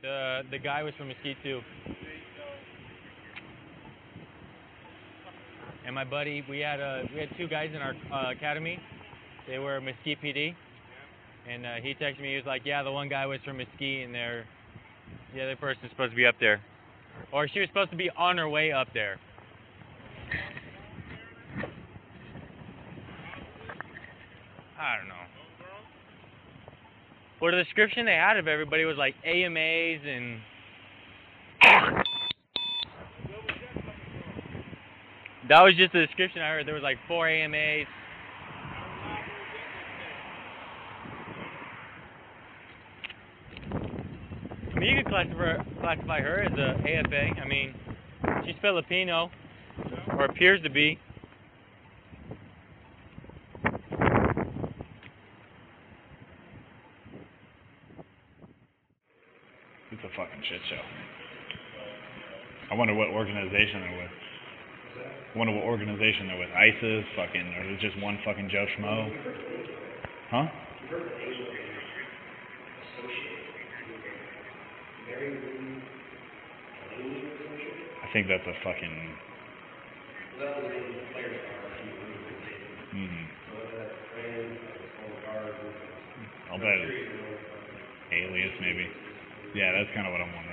The guy was from Mesquite too. And my buddy, we had 2 guys in our academy. They were Mesquite PD. And he texted me. He was like, "Yeah, the one guy was from Mesquite, and the other person's supposed to be up there, or she was supposed to be on her way up there." I don't know. Well, the description they had of everybody was like AMAs and. That was just the description I heard. There was like 4 AMAs. I mean, you could classify her as a AFA. I mean, she's Filipino, or appears to be. It's a fucking shit show. I wonder what organization they're with. I wonder what organization they're with. ISIS, fucking, or is it just one fucking Joe Schmo? Huh? I think that's a fucking... I'll bet it's Alias, maybe. Yeah, that's kind of what I'm wondering.